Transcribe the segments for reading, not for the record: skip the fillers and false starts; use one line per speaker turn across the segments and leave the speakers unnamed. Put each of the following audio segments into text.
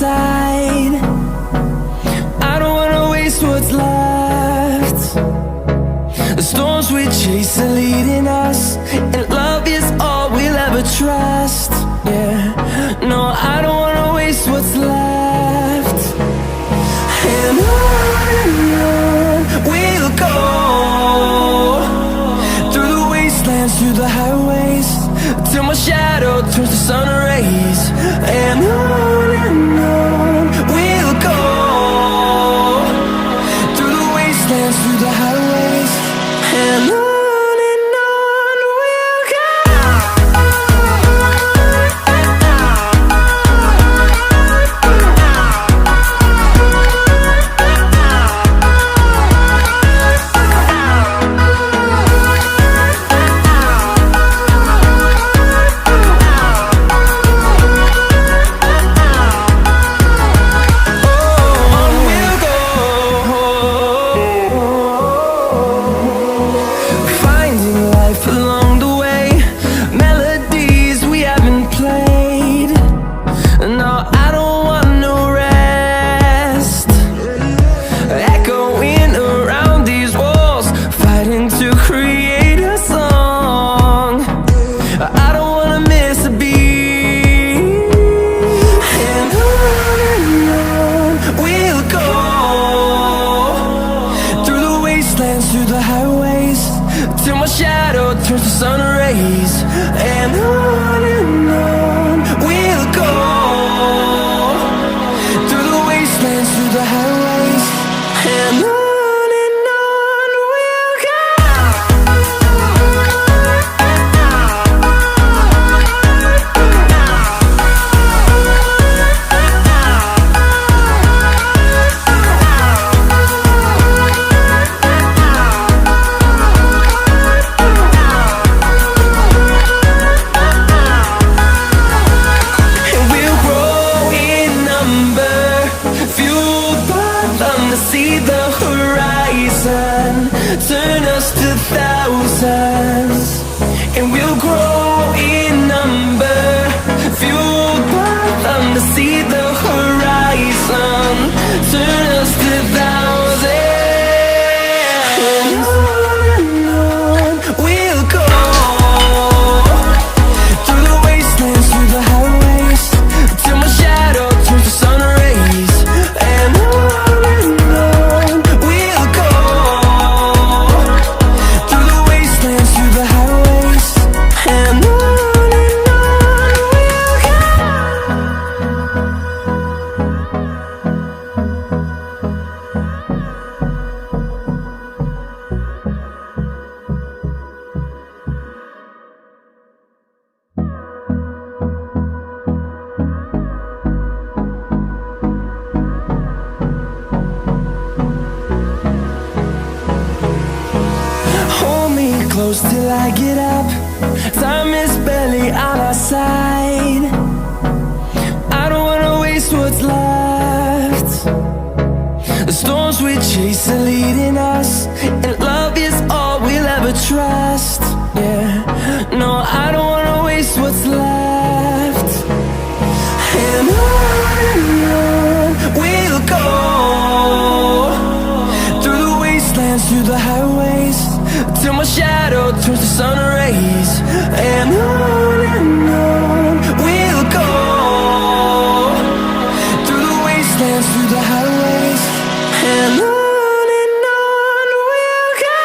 side. I don't wanna waste what's left. The storms we chase are leading us, and love is all we'll ever trust. Yeah, no, I don't wanna waste what's left. And on we'll go, through the wastelands, through the highways, till my shadow turns to sun rays. And on we'll go, through the wastelands, through the highways, and on we'll go. Through the highways, till my shadow turns to sun rays. And on we'll go, through the wastelands, through the highways, and on we'll go. See the horizon, turn us to thousands, and we'll grow in number, fueled by them. To see the horizon, turn us to thousands, and on we'll go, through the wastelands, through the highways, till my shadow turns to sun rays. And close till I get up, time is barely on our side. I don't wanna waste what's left. The storms we chase are leading us, and love is all we'll ever trust. Yeah, no, I don't wanna waste what's left. And on we'll go, through the wastelands, through the highways, till my shadow turns to sun rays. And on we'll go, through the wastelands, through the highways, and on we'll go.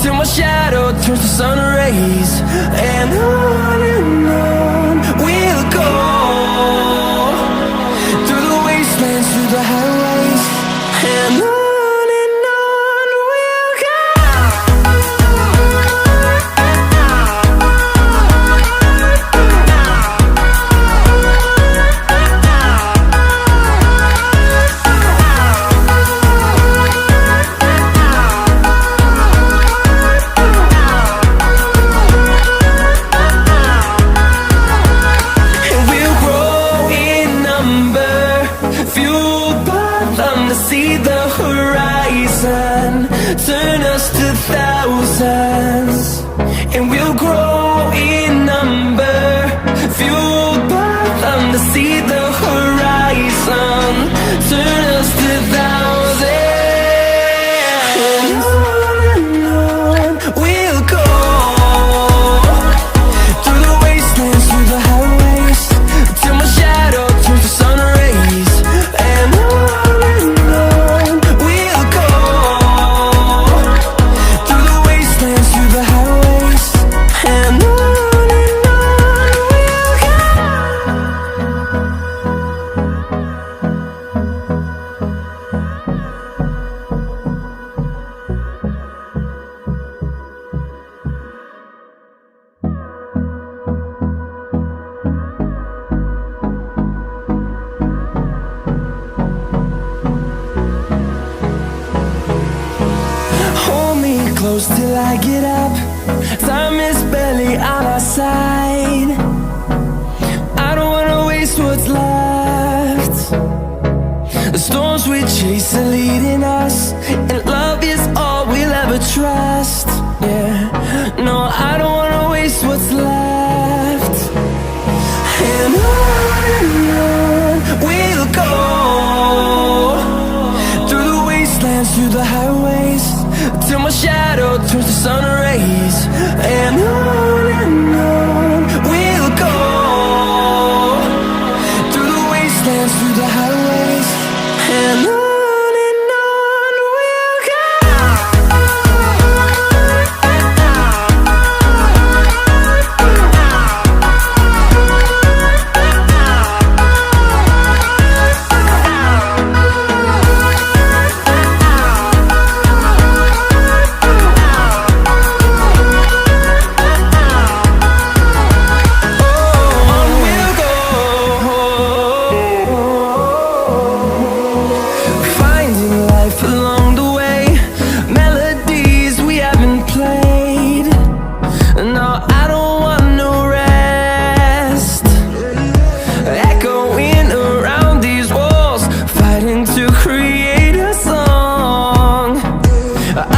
till my shadow turns to sun rays. And on we'll go, through the wastelands, through the highways, and on we'll go. See the horizon, turn us to thousands, and we'll grow in number, fueled by them to see the horizon, turn us to thousands, and on we'll go, through the wastelands, through the highways, till my shadow turns to sun rays, and on we'll go, through the wastelands, through the highways, and on we'll go. Hold me close till I get up. Time is barely on our side. I don't wanna waste what's left. The storms we chase are leading us, and love is all we'll ever trust. Yeah, no, I don't wanna waste what's left. And on we'll go, through the wastelands, through the highways, till my shadow